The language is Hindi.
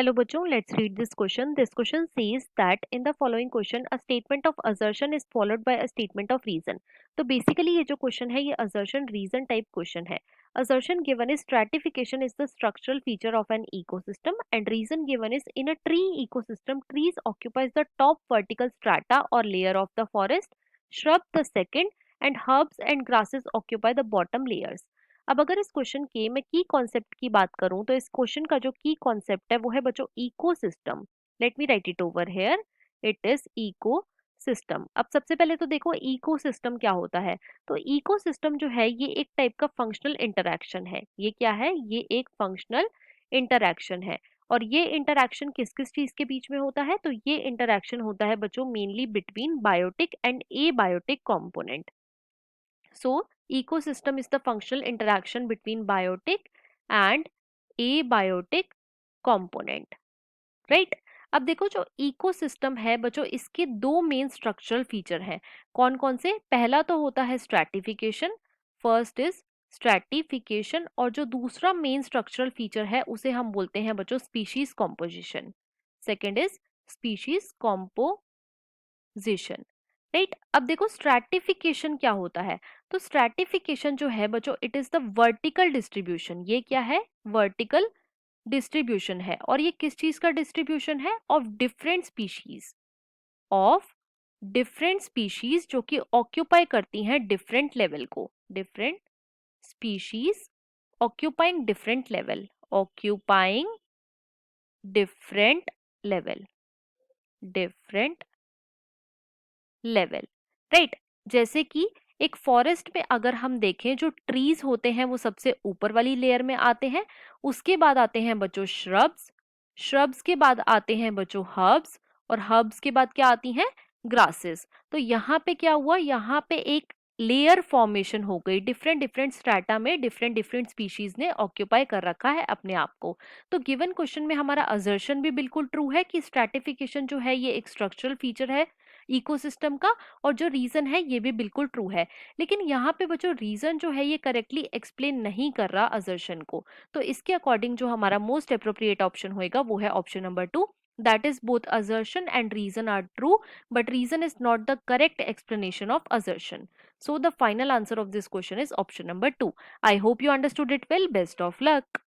Hello बच्चों, let's read this question. This question says that in the following question a statement of assertion is followed by a statement of reason. तो basically ये जो question है ये assertion reason type question है. Assertion given is stratification is the structural feature of an ecosystem and reason given is in a tree ecosystem trees occupies the top vertical strata or layer of the forest, shrub the second and herbs and grasses occupy the bottom layers. अब अगर इस क्वेश्चन के मैं की कॉन्सेप्ट की बात करूं तो इस क्वेश्चन का जो की कॉन्सेप्ट है वो है बच्चों ecosystem. Let me write it over here. It is eco system. अब सबसे पहले तो देखो इकोसिस्टम क्या होता है. तो इकोसिस्टम जो है ये एक टाइप का फंक्शनल इंटरैक्शन है. ये क्या है? ये एक फंक्शनल इंटरैक्शन है. और ये इंटरैक्शन किस किस चीज के बीच में होता है? तो ये इंटरैक्शन होता है बच्चों mainly between biotic and abiotic component. So, ecosystem is the functional interaction between biotic and abiotic component. Right? अब देखो जो इकोसिस्टम है बच्चों इसके दो मेन स्ट्रक्चरल फीचर हैं. कौन कौन से? पहला तो होता है स्ट्रैटिफिकेशन. First is stratification. और जो दूसरा मेन स्ट्रक्चरल फीचर है उसे हम बोलते हैं बच्चों species composition. Second is species composition. Right. अब देखो स्ट्रैटिफिकेशन क्या होता है. तो स्ट्रैटिफिकेशन जो है बच्चों it is the vertical distribution. ये क्या है? वर्टिकल डिस्ट्रीब्यूशन है. और ये किस चीज का डिस्ट्रीब्यूशन है? Of different species. Of different species जो कि ऑक्यूपाई करती हैं डिफरेंट लेवल को. Different species occupying different level. Occupying different level. Different level. Right. जैसे कि एक फॉरेस्ट में अगर हम देखें जो ट्रीज होते हैं वो सबसे ऊपर वाली लेयर में आते हैं. उसके बाद आते हैं बच्चों श्रब्स. श्रब्स के बाद आते हैं बच्चों हर्ब्स. और हर्ब्स के बाद क्या आती हैं? ग्रासेस. तो यहाँ पे क्या हुआ? यहाँ पे एक लेयर फॉर्मेशन हो गई. डिफरेंट डिफरेंट स्ट्रैटा में डिफरेंट डिफरेंट स्पीशीज ने ऑक्यूपाई कर रखा है अपने आप को. तो गिवन क्वेश्चन में हमारा असर्शन भी बिल्कुल ट्रू है कि स्ट्रैटिफिकेशन जो है ये एक स्ट्रक्चरल फीचर है इकोसिस्टम का. और जो रीजन है ये भी बिल्कुल ट्रू है. लेकिन यहाँ पे बच्चों रीजन जो है ये करेक्टली एक्सप्लेन नहीं कर रहा असर्शन को. तो इसके अकॉर्डिंग जो हमारा मोस्ट अप्रोप्रिएट ऑप्शन होएगा वो है option number 2. That is both assertion and reason are true, but reason is not the correct explanation of assertion. So the final answer of this question is option number 2. I hope you understood it well. Best of luck.